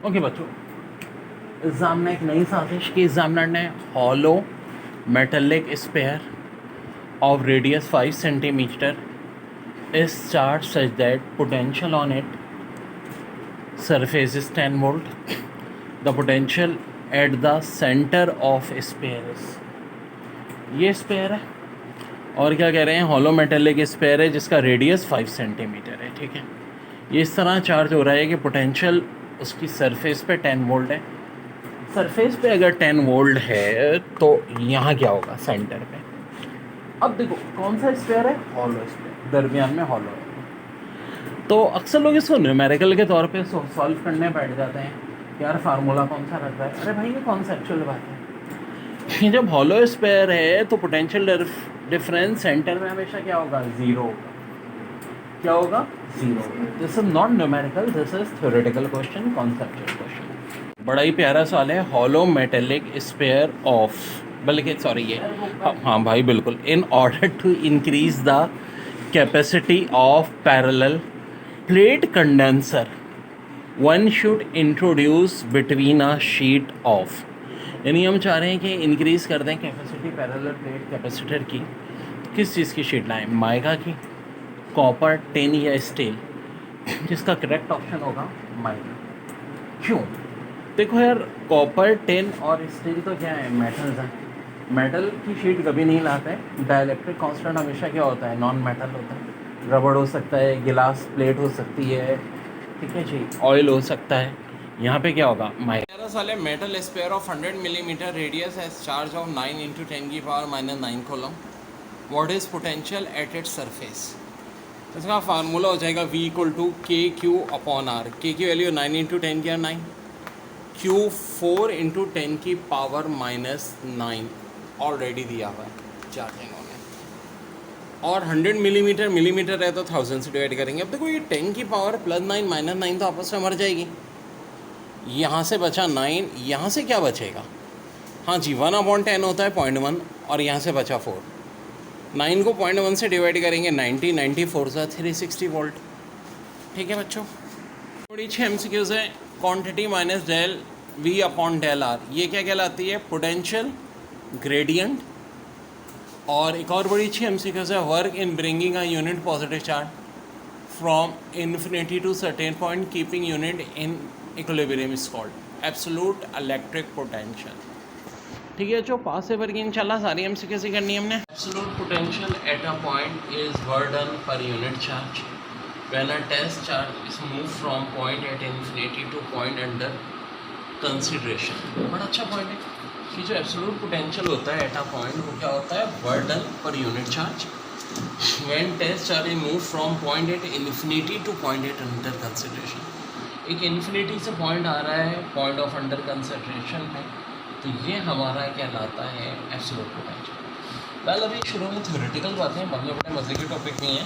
Okay बच्चों, exam में एक नई साजिश की एग्जामिनर ने hollow metallic sphere of radius 5 centimetre is charged such that potential on it surface is 10 volt. The potential at the center of sphere is, ये spare है और क्या कह रहे हैं, हॉलो मेटेलिक स्पेयर है जिसका रेडियस 5 सेंटीमीटर है। ठीक है, ये इस तरह चार्ज हो रहा है कि पोटेंशियल उसकी सरफेस पे 10 वोल्ट है। सरफेस पे अगर 10 वोल्ट है तो यहाँ क्या होगा, सेंटर पे। अब देखो कौन सा स्पेयर है, हॉलो स्पेयर, दरमियान में हॉलो है। तो अक्सर लोग इसको न्यूमेरिकल के तौर पे सॉल्व करने बैठ जाते हैं, यार फार्मूला कौन सा रहता है। अरे भाई ये कॉन्सेप्चुअल बात है कि जब हॉलो स्पेयर है तो पोटेंशियल डिफरेंस सेंटर में हमेशा क्या होगा, ज़ीरो होगा। क्या होगा, zero. This is not numerical, this is theoretical question, conceptual question. बड़ा ही प्यारा सवाल है, हॉलो मेटेलिक स्पेयर ऑफ, बल्कि सॉरी ये हाँ भाई बिल्कुल, in order to increase the capacity of parallel plate condenser one should introduce between a sheet of, यानी हम चाह रहे हैं कि इंक्रीज़ कर दें कैपेसिटी पैरेलल प्लेट कैपेसिटर की। किस चीज़ की शीट लाएं, माइका की, कॉपर, टिन या स्टील, जिसका करेक्ट ऑप्शन होगा माइका। क्यों, देखो यार कॉपर, टिन और स्टील तो क्या है, मेटल्स हैं। मेटल की शीट कभी नहीं लाते। डाइलेक्ट्रिक कांस्टेंट हमेशा क्या होता है, नॉन मेटल होता है। रबड़ हो सकता है, गिलास प्लेट हो सकती है, ठीक है जी, ऑयल हो सकता है। यहाँ पे क्या होगा, माइका वाले metal sphere of 100 millimetre radius has charge of 9 × 10⁻⁹ coulomb. What is potential at its surface. इसका फार्मूला हो जाएगा V = KQ/R। K की वैल्यू 9 × 10⁻⁹, Q 4 × 10⁻⁹ ऑलरेडी दिया हुआ है चार्जिंग होने, और 100 मिलीमीटर है तो 1000 से डिवाइड करेंगे। अब देखो ये 10 की पावर +9 -9 तो आपस में मर जाएगी। यहाँ से बचा 9, यहाँ से क्या बचेगा, हाँ जी 1/10 होता है 0.1, और यहाँ से बचा 4। 9 को 0.1 से डिवाइड करेंगे 90, 94 से 360 वोल्ट। ठीक है बच्चों, थोड़ी 6 MCQs है। क्वांटिटी माइनस डेल V/डेल R, ये क्या कहलाती है, पोटेंशियल ग्रेडियंट। और एक और बड़ी अच्छी MCQs है, work in bringing a unit positive charge from infinity to certain point keeping unit in equilibrium is called absolute electric potential. ठीक है जो पास पेपर की इंशाल्लाह सारी MCQs ही करनी है हमने। Absolute potential at a point is work done per unit charge when a test charge is move from point at infinity to point under consideration. बड़ा अच्छा पॉइंट है कि जो एब्सोल्यूट पोटेंशियल होता है एट अ पॉइंट, वो क्या होता है, work done per unit charge when test charge is move from point at infinity to point at under consideration. एक इन्फिनिटी से पॉइंट आ रहा है पॉइंट ऑफ अंडर कंसिडरेशन है, तो ये हमारा कहलाता है एब्सोल्यूट पोटेंशियल। वेल अभी शुरू में थ्योरेटिकल बातें, बाद में बड़े मज़े के टॉपिक नहीं है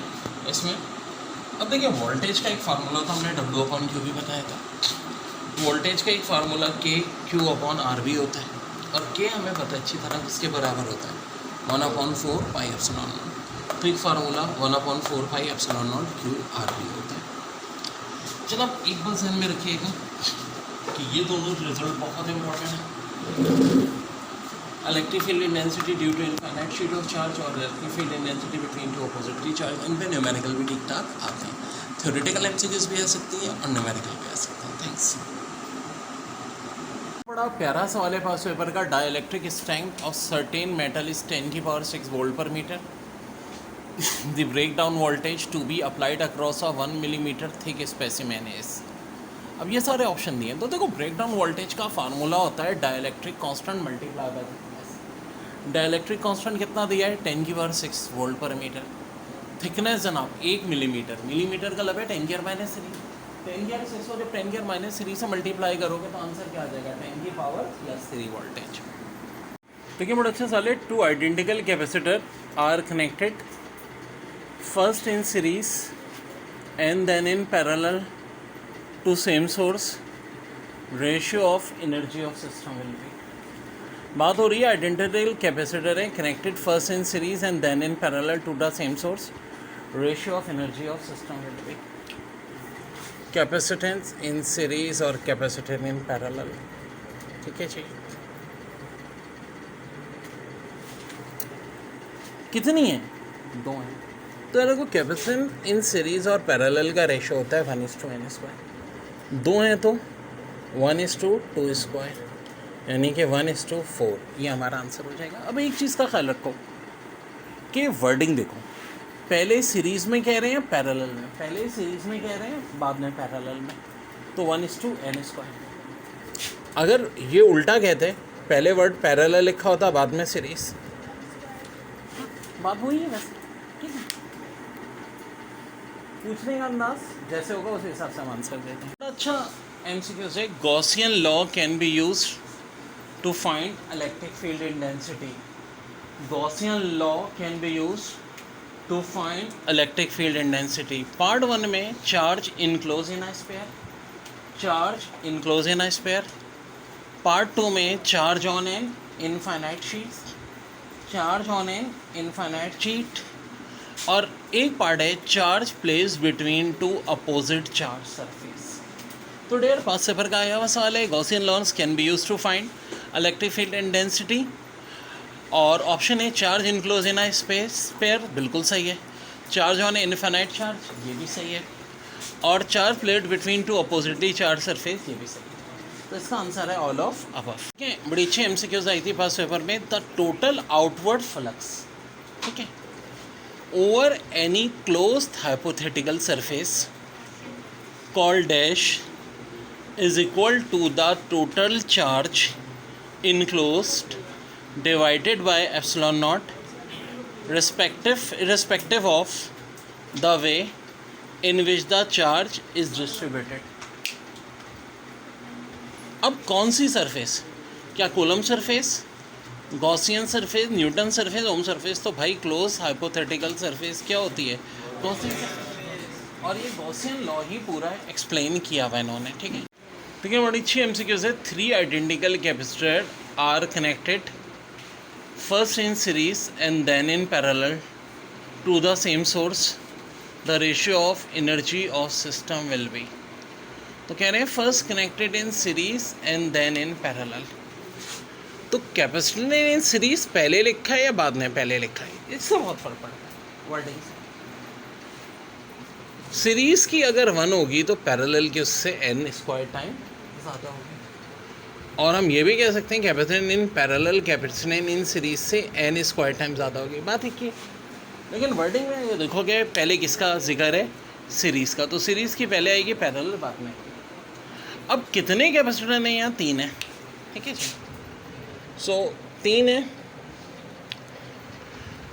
इसमें। अब देखिए वोल्टेज का एक फार्मूला था, हमने W/Q भी बताया था। वोल्टेज का एक फार्मूला KQ/R होता है, और K हमें पता है अच्छी तरह किसके बराबर होता है, 1/4πε0। तो एक फार्मूला 1/4πε0 QRV होता है। जनाब एक बात ध्यान में रखिएगा कि ये दोनों रिजल्ट बहुत इंपॉर्टेंट है। Electric field intensity due to infinite sheet of charge और electric field intensity between two oppositely charge, इन पे न्यूमेरिकल भी ठीक ठाक आते हैं। थ्योरेटिकल MCQs भी आ सकती है और न्यूमेरिकल भी आ सकते हैं। थैंक्स। बड़ा प्यारा सवाल है पास पेपर का, dielectric strength of certain metal is 10⁻⁶ volt per metre. The breakdown voltage to be applied across a 1 millimetre thick specimen is. अब ये सारे ऑप्शन दिए हैं, तो देखो ब्रेकडाउन वोल्टेज का फार्मूला होता है dielectric constant multiply by thickness. Dielectric constant कितना दिया है, 10⁻⁶ वोल्ट पर मीटर। थिकनेस जनाब 1 मिलीमीटर, मिलीमीटर का लब है 10⁻⁻3। 10⁻⁶ को जब 10⁻⁻3 से मल्टीप्लाई करोगे तो आंसर क्या आ जाएगा, 10⁻3 वोल्टेज। देखिए बड़ा अच्छा सवाल है, two identical capacitor are connected first in series and then in parallel to same source, ratio of energy of system will be। बात हो रही है आइडेंटिकल कैपेसिटर है connected first in series and then in parallel to the same source, ratio of energy of system will be. Capacitance in series और capacitance in parallel. ठीक है जी, कितनी है? 2 है। तो देखो कैपेसिटेंस इन सीरीज और पैरेलल का रेशो होता है 1:n²। 2 हैं तो 1:2², यानी कि 1:4। ये हमारा आंसर हो जाएगा। अब एक चीज़ का ख्याल रखो कि वर्डिंग देखो, पहले सीरीज़ में कह रहे हैं पैरेलल में, पहले सीरीज़ में कह रहे हैं बाद में पैरेलल में, तो 1:n²। अगर ये उल्टा कहते, पहले वर्ड पैरेलल लिखा होता बाद में सीरीज़, बात हुई है वैसे। ठीक है, पूछने का अंदाज जैसे होगा उस हिसाब से हम आंसर देते हैं। अच्छा एमसीक्यू से, Gaussian law can be use to find electric field intensity. Gaussian law can be use to find electric field intensity. Part 1 में charge enclose in a sphere, charge enclose in a sphere. Part 2 में charge on an infinite sheet, charge on an infinite sheet. और एक part है charge place between two opposite charge surface. तो डेयर past paper का आया हुआ सवाल है, Gaussian laws can be use to find electric field intensity. और ऑप्शन है charge enclose in a sphere, बिल्कुल सही है। चार्ज ऑन इनफाइनाइट चार्ज, ये भी सही है। और charge plate between two oppositely charge surface, ये भी सही है। तो इसका आंसर है ऑल ऑफ अबव। ठीक है, बड़ी अच्छी एमसीक्यूज आई थी पास पेपर में। द टोटल आउटवर्ड फ्लक्स, ठीक है, over any closed hypothetical surface called dash is equal to the total charge enclosed divided by epsilon naught irrespective of the way in which the charge is distributed। अब कौन सी surface, क्या Coulomb surface, Gaussian surface, Newton surface, Ohm surface? तो भाई close hypothetical surface क्या होती है? Gaussian surface. और ये गॉसियन लॉ ही पूरा एक्सप्लेन किया हुआ इन्होंने। ठीक है, ठीक है, बड़ी अच्छी एमसीक्यूज है। 3 identical capacitor are connected first in series and then in parallel to the same source, the ratio of energy of system will be। तो कह रहे हैं first connected in series and then in parallel. तो capacitor ने in series पहले लिखा है या बाद में पहले लिखा है, इससे बहुत फर्क पड़ता है वर्डिंग से। सीरीज की अगर 1 होगी तो पैरेलल की उससे n² टाइम ज़्यादा होगी। और हम ये भी कह सकते हैं capacitance in parallel capacitance in series से n² टाइम ज़्यादा होगी। बात एक ही, लेकिन वर्डिंग में ये देखोगे पहले किसका जिक्र है? सीरीज़ का। तो सीरीज़ की पहले आएगी, पैरेलल बाद में। अब कितने कैपेसिटर हैं यहाँ? 3 है। ठीक है जी, सो 3 है,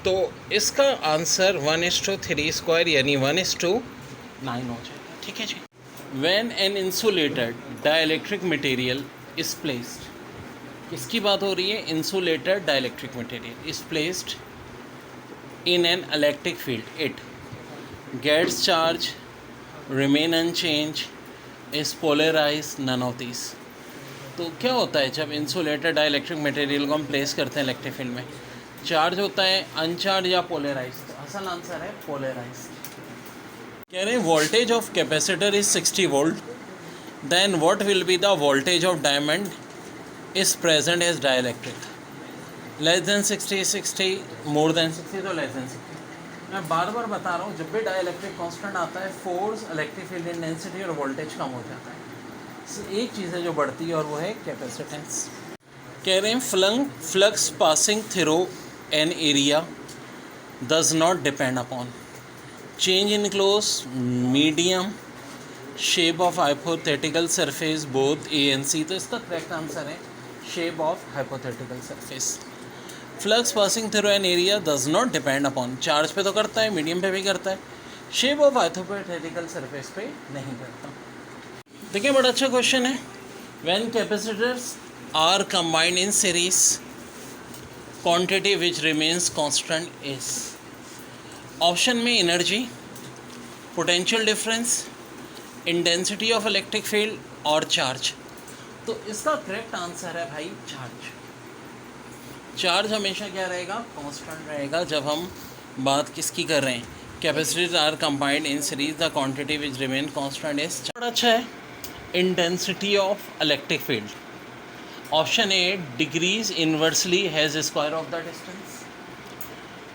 तो इसका आंसर 1:3² यानी 1:9 हो जाएगा। ठीक है जी। When an insulated dielectric material is placed, इसकी बात हो रही है, insulated dielectric material is placed in an electric field, it gets charge, remain unchanged, is polarized, none of these। तो क्या होता है जब इंसुलेटेड डाइलेक्ट्रिक मटेरियल को हम प्लेस करते हैं इलेक्ट्रिक फील्ड में? चार्ज होता है अनचार्ज या पोलराइज्ड? असल आंसर है पोलराइज्ड। कह रहे हैं voltage of capacitor is 60 volt, then what will be the voltage of diamond is present as dielectric? less than 60, more than 60, तो less than 60। मैं बार बार बता रहा हूँ, जब भी डाइलेक्ट्रिक कांस्टेंट आता है फोर्स, इलेक्ट्रिक फील्ड इंटेंसिटी और वोल्टेज कम हो जाता है। एक चीज़ है जो बढ़ती है और वो है कैपेसिटेंस। कह रहे हैं flux passing through an area does not depend upon change in close medium shape of hypothetical surface both A and C. तो इसका करेक्ट आंसर है shape of hypothetical surface. Flux passing through an area does not depend upon, charge पे तो करता है, medium पे भी करता है, शेप ऑफ हाइपोथेटिकल सरफेस पे नहीं करता। देखिए बड़ा अच्छा क्वेश्चन है। When capacitors are combined in series, quantity which remains constant is. Option में energy, potential difference, intensity of electric field और चार्ज। तो इसका करेक्ट आंसर है भाई चार्ज। चार्ज हमेशा क्या रहेगा? कांस्टेंट रहेगा जब हम बात किसकी कर रहे हैं? Capacities are combined in series, the quantity which remain constant is. अच्छा है, intensity of electric field. Option A, decrease inversely has square of the distance,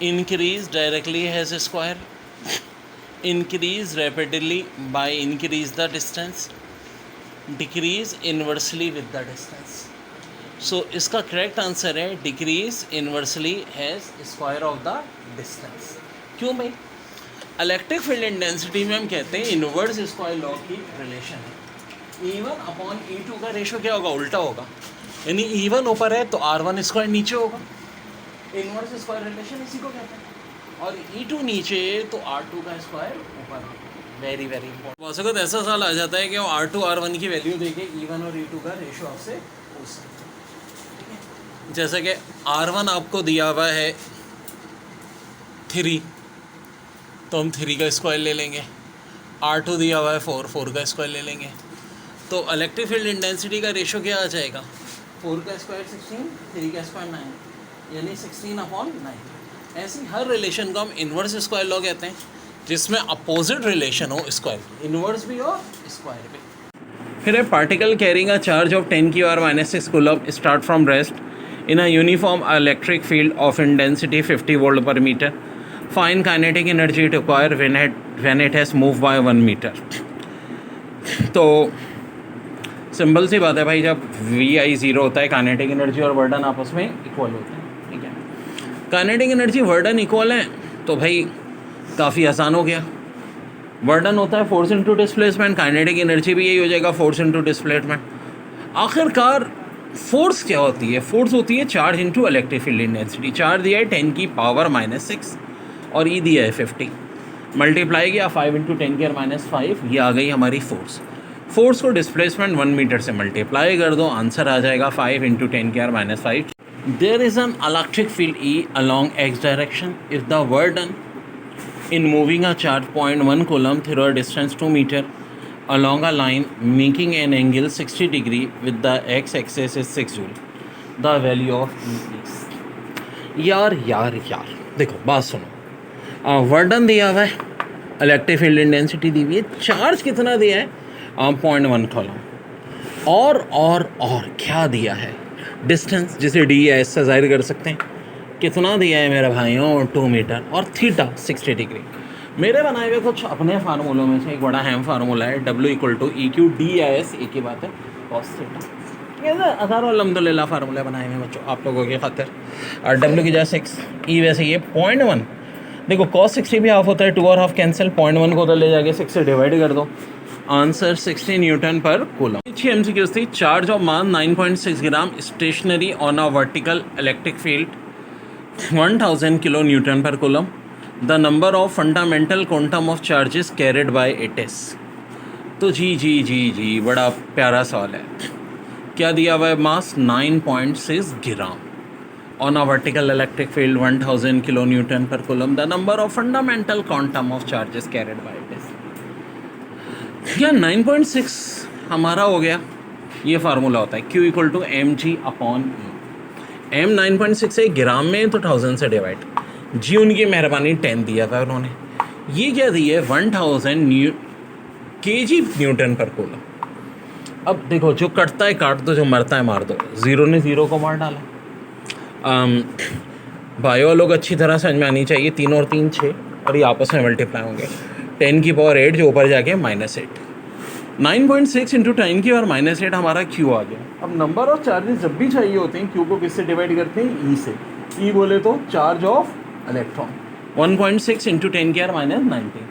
increase directly has square, increase rapidly by increase the distance, decrease inversely with the distance. So इसका correct answer है decrease inversely has square of the distance. क्यों भाई? Electric field intensity में हम कहते हैं inverse square law की relation है। E1 अपॉन E2 का रेशो क्या होगा? उल्टा होगा, यानी E1 ऊपर है तो R1 स्क्वायर नीचे होगा। इनवर्स स्क्वायर रिलेशन इसी को कहते हैं। और E2 नीचे तो R2 का स्क्वायर ऊपर है। Very very important. बहुत वक्त ऐसा सवाल आ जाता है कि वो R2 R1 की वैल्यू देके E1 और E2 का रेशो आपसे पूछ सकते हैं, ठीक है। जैसे कि R1 आपको दिया हुआ है 3, तो हम 3 का स्क्वायर ले लेंगे। R2 दिया हुआ है 4 का स्क्वायर ले लेंगे। तो इलेक्ट्रिक फील्ड इंटेंसिटी का रेशो क्या आ जाएगा? 4 का स्क्वायर 16, 3 का स्क्वायर 9, यानी 16/9। ऐसी हर रिलेशन को हम इन्वर्स स्क्वायर लॉ कहते हैं, जिसमें अपोजिट रिलेशन हो स्क्वायर की, इन्वर्स भी और स्क्वायर भी। फिर है particle carrying a charge of 10⁻⁻6 coulomb start from rest in a uniform electric field of intensity 50 volt per metre. Fine kinetic energy require when it has move by 1 metre. तो simple सी बात है भाई, जब VI 0 होता है kinetic energy और वर्डन आपस में इक्वल होते हैं, ठीक है। काइनेटिक एनर्जी वर्डन इक्वल है तो भाई काफ़ी आसान हो गया। वर्डन होता है force into displacement, kinetic energy भी यही हो जाएगा, फोर्स इनटू डिस्प्लेसमेंट। आखिरकार फोर्स क्या होती है? फोर्स होती है charge into electric field intensity. Charge दिया है 10⁻⁻6 और E दिया है 50, मल्टीप्लाई किया 5 × 10⁻⁵, ये आ गई हमारी फोर्स। फोर्स को डिस्प्लेसमेंट 1 मीटर से मल्टीप्लाई कर दो, आंसर आ जाएगा 5 × 10⁻⁵। There is an electric field E along x direction if the work done in moving a charge 0.1 coulomb through a distance 2 meter along a line making an angle 60 degree with the x-axis is 6 joule. The value of E is। यार देखो बात सुनो, वर्डन दिया हुआ है, electric field intensity दी हुई है, charge कितना दिया है? 0.1 कॉलम। और क्या दिया है? डिस्टेंस, जिसे डी या एस से जाहिर कर सकते हैं। कितना दिया है मेरे भाइयों? 2 मीटर और थीटा 60 डिग्री। मेरे बनाए हुए कुछ अपने फार्मूलों में से एक बड़ा अहम फार्मूला है W = EQ DIS, एक ही बात है, cos थीटा। ये हज़ारों अल्हम्दुलिल्लाह फार्मूले बनाए हुए हैं बच्चों आप लोगों के खातिर। और W की जगह 6, E वैसे ये 0.1। देखो cos 60 भी हाफ होता है, 2 और हाफ कैंसिल, 0.1 को उधर ले जाके 6 से डिवाइड कर दो, आंसर 60 न्यूटन पर कूलम। अच्छी MCQ थी। Charge of mass 9.6 gram stationary on a vertical electric field 1000 kilo newton per coulomb. The number of fundamental quantum of charges carried by it is. तो जी बड़ा प्यारा सवाल है। क्या दिया हुआ है? Mass 9.6 gram on a vertical electric field 1000 kilo newton per coulomb. The number of fundamental quantum of charges carried by it is. क्या 9.6 हमारा हो गया? ये फार्मूला होता है Q = mg/E। M 9.6 है, ग्राम में तो 1000 से डिवाइड, जी उनकी मेहरबानी 10 दिया था उन्होंने। ये क्या दी है? 1000 kg न्यूटन पर कूलम। अब देखो, जो कटता है काट दो, जो मरता है मार दो। ज़ीरो ने ज़ीरो को मार डाला। बायो लोग अच्छी तरह समझ में आनी चाहिए। 3 और 3 6 और ये आपस में मल्टीप्लाई होंगे। 10⁻8 जो ऊपर जाके -8। 9.6 × 10⁻⁻8 हमारा Q आ गया। अब नंबर ऑफ चार्जेस जब भी चाहिए होते हैं, Q को किससे डिवाइड करते हैं? E से। E बोले तो charge of electron. 1.6 × 10⁻⁹।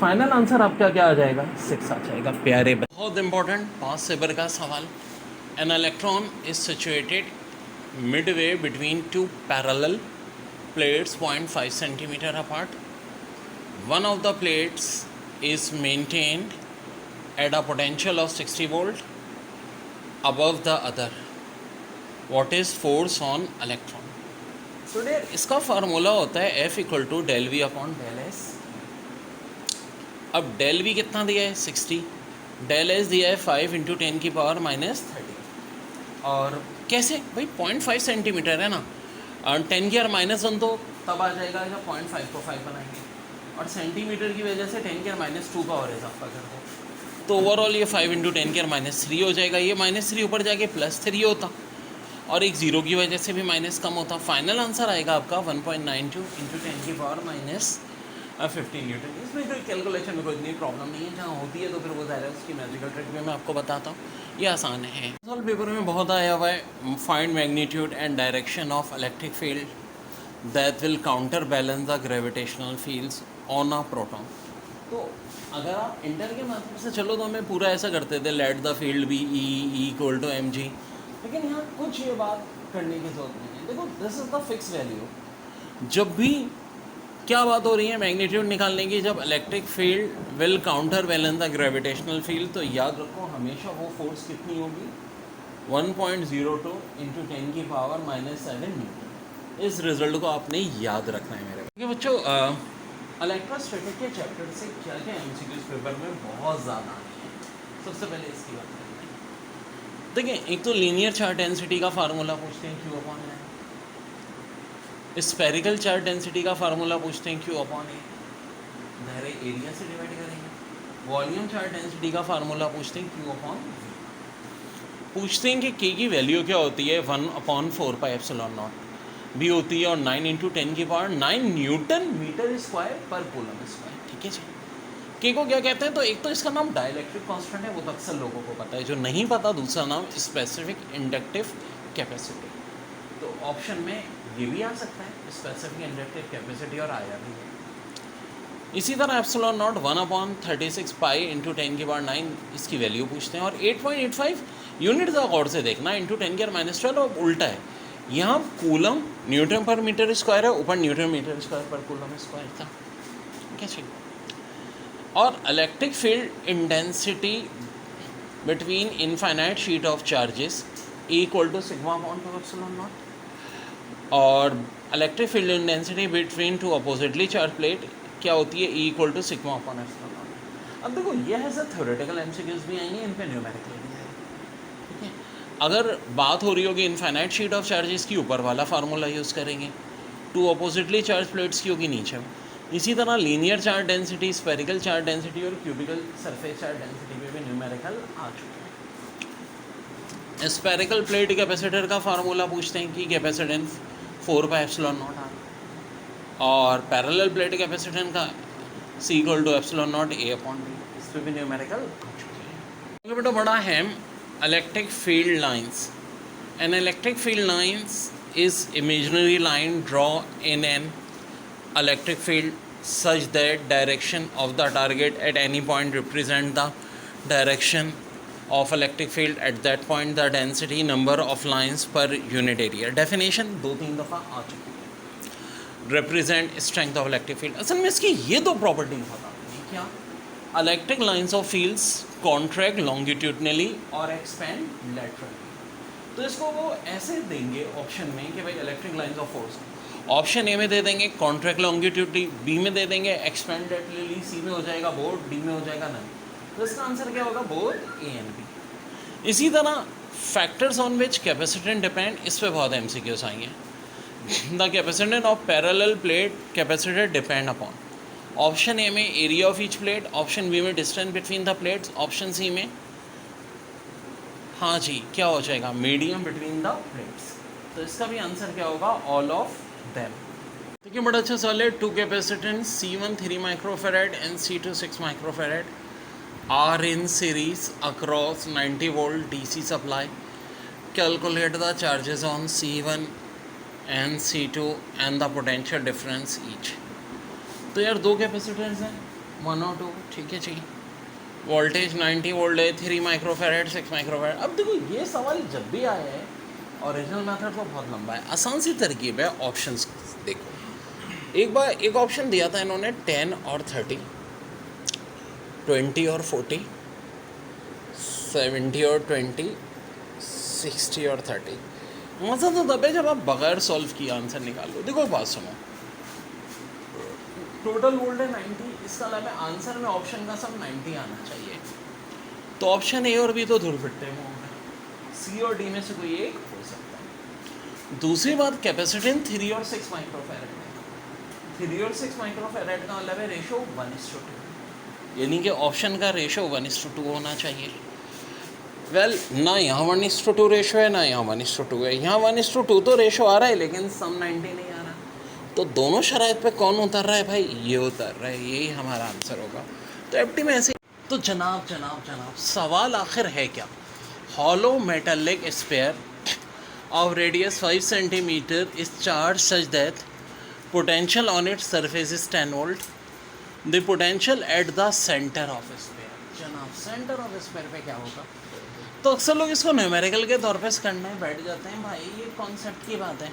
Final answer आपका क्या आ जाएगा? 6 आ जाएगा। प्यारे बहुत इंपॉर्टेंट 5 सेबर का सवाल। An electron is situated Midway between 2 parallel plates 0.5 centimetre apart. One of the plates is maintained at a potential of 60 volt above the other. What is force on electron? So dear, इसका formula होता है F = ∂V/∂S। अब ∂V कितना दिया है? 60। ∂S दिया है 5 × 10⁻⁻30। और कैसे भाई? 0.5 सेंटीमीटर है ना, और 10⁻⁻1 तो तब आ जाएगा जब 0.5 को 5 बनाएंगे। और सेंटीमीटर की वजह से 10⁻² का और इजाफा कर दो, तो ओवरऑल ये 5 × 10⁻³ हो जाएगा। ये -3 ऊपर जाके +3 होता और एक ज़ीरो की वजह से भी माइनस कम होता। फाइनल आंसर आएगा आपका 1.92 × 10⁻⁻15 न्यूटन। इसमें कोई कैलकुलेशन में कोई इतनी प्रॉब्लम नहीं है, जहाँ होती है तो फिर वो ज़ाहिर है उसकी मैजिकल ट्रिक में मैं आपको बताता हूँ, ये आसान है। सॉल्व पेपर में बहुत आया हुआ है, find magnitude and direction of electric field that will counter balance the gravitational fields on a proton. तो अगर आप इंटर के माध्यम से चलो तो हमें पूरा ऐसा करते थे, let the field be E equal to mg, लेकिन यहाँ कुछ ये बात करने की जरूरत नहीं है। देखो this is the fix value. जब भी क्या बात हो रही है मैग्नीट्यूड निकालने की, जब electric field will counter balance the gravitational field, तो याद रखो हमेशा वो फोर्स कितनी होगी, 1.02 × 10⁻⁻7 न्यूटन। इस रिजल्ट को आपने याद रखना है मेरे क्योंकि बच्चों इलेक्ट्रोस्टैटिक के चैप्टर से क्या क्या एमसीक्यूज पेपर में बहुत ज़्यादा आए हैं। सबसे पहले इसकी बात करते हैं। देखिए एक तो लीनियर चार्ज डेंसिटी का फार्मूला पूछते हैं Q/N, स्फेरिकल चार्ज डेंसिटी का फार्मूला पूछते हैं Q/A, दायरे एरिया से डिवाइड करेंगे। वॉल्यूम चार्ज डेंसिटी का फार्मूला पूछते हैं Q/V। पूछते हैं कि K की वैल्यू क्या होती है, 1/4πε0 भी होती है और 9 × 10⁹ Newton metre square per coulomb square. ठीक है जी। के को क्या कहते हैं, तो एक तो इसका नाम डाइलेक्ट्रिक कांस्टेंट है, वो तो अक्सर लोगों को पता है। जो नहीं पता दूसरा नाम स्पेसिफिक इंडक्टिव कैपेसिटी। तो ऑप्शन में ये भी आ सकता है, स्पेसिफिक इंडक्टिव कैपेसिटी, और आया भी है। इसी तरह ε0 1/36 π × 10⁹ इसकी वैल्यू पूछते हैं। और 8.85 यूनिट का गौर से देखना, × 10⁻12 और उल्टा है। यहाँ coulomb newton per metre square है, ऊपर newton metre square per coulomb square था। क्या चाहिए। और electric field intensity between infinite sheet of charges equal to σ/2ε0। और electric field intensity between two oppositely charge plate क्या होती है, इक्वल टू σ/ε0। अब देखो ये है सर थ्योरेटिकल एमसीक्यूज भी आएंगे, इन पे न्यूमेरिकल भी आएंगे। ठीक है, अगर बात हो रही होगी इनफाइनाइट शीट ऑफ चार्जेस की, ऊपर वाला फार्मूला यूज़ करेंगे। टू अपोजिटली चार्ज प्लेट्स की होगी नीचे। इसी तरह linear charge density, spherical charge density और क्यूबिकल सरफेस चार्ज डेंसिटी पे भी न्यूमेरिकल आ चुके हैं। स्फेरिकल प्लेट कैपेसिटर का फार्मूला पूछते हैं कि कैपेसिटेंस 4πε0 और पैरेलल प्लेट कैपेसिटेंस का C = ε0 A/B। इस पर भी न्यूमेरिकल आ चुके हैं। बेटा बड़ा है electric field lines. N electric field lines is imaginary line drawn in an electric field such that direction of the target at any point represent the direction of electric field at that point, the density number of lines per unit area। definition 2-3 दफ़ा आ चुकी है। represent strength of electric field, असल में इसकी ये दो property बताती हैं। क्या, electric lines of fields contract longitudinally और expand laterally। तो इसको वो ऐसे देंगे ऑप्शन में कि भाई electric lines of force, option A में दे देंगे कॉन्ट्रैक्ट लॉन्गिट्यूडली, बी में दे देंगे एक्सपेंड लैटरली, सी में हो जाएगा बोथ, डी में हो जाएगा नन। तो इसका आंसर क्या होगा, बोथ ए एंड बी। इसी तरह factors on which capacitance depend, इस पर बहुत एमसीक्यूज आएंगे। The capacitance of parallel plate capacitor depend upon, option A में area of each plate, option B में distance between the plates, option C में हाँ जी क्या हो जाएगा, मीडियम बिटवीन द प्लेट्स। तो इसका भी आंसर क्या होगा, ऑल ऑफ देम। देखिए बड़ा अच्छा सवाल है। Two capacitance C1 3 microfarad and C2 6 microfarad are in series across 90 volt DC supply. Calculate the charges on C1 and C2 and the potential difference each. तो यार दो कैपेसिटेंस हैं 1 और 2, ठीक है जी। वोल्टेज 90 वोल्ट है, 3 माइक्रोफेरेड 6 माइक्रोफेरेड। अब देखो ये सवाल जब भी आया है, ओरिजिनल मेथड तो बहुत लंबा है, आसान सी तरकीब है। ऑप्शंस देखो, एक बार एक ऑप्शन दिया था इन्होंने 10 और 30, 20 और 40, 70 और 20, 60 और 30। मज़ा तो तब है जब आप बगैर सॉल्व किए आंसर निकालो। देखो बात सुनो, टोटल वोल्ट है 90, इसका मतलब है आंसर में ऑप्शन का सब 90 आना चाहिए। तो ऑप्शन ए और बी तो धुल फिटते हैं, सी और डी में से कोई एक हो सकता है। दूसरी बात कैपेसिटेंस 3 और 6 माइक्रोफेरेड है, 3 और 6 माइक्रोफेरेड का मतलब है रेशो 1:2, यानी कि ऑप्शन का रेशो 1:2 होना चाहिए। वेल ना यहाँ 1:2 रेशो है, ना यहाँ 1:2 है। यहाँ 1:2 तो रेशो आ रहा है, लेकिन सम 90 नहीं आ रहा। तो दोनों शराइत पे कौन उतर रहा है भाई? ये उतर रहा है, यही हमारा आंसर होगा। तो एप्टी में ऐसे। तो जनाब सवाल आखिर है क्या? Hollow metallic sphere of radius 5 centimeter is charged such that potential on its surface is 10 volt. The potential at the center of sphere. जनाब सेंटर ऑफ स्फीयर पे क्या होगा? तो अक्सर लोग इसको न्यूमेरिकल के तौर पे करने बैठ जाते हैं। भाई ये कॉन्सेप्ट की बात है।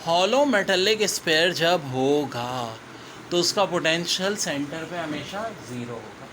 हॉलो मेटालिक स्फीयर जब होगा तो उसका पोटेंशियल सेंटर पे हमेशा 0 होगा।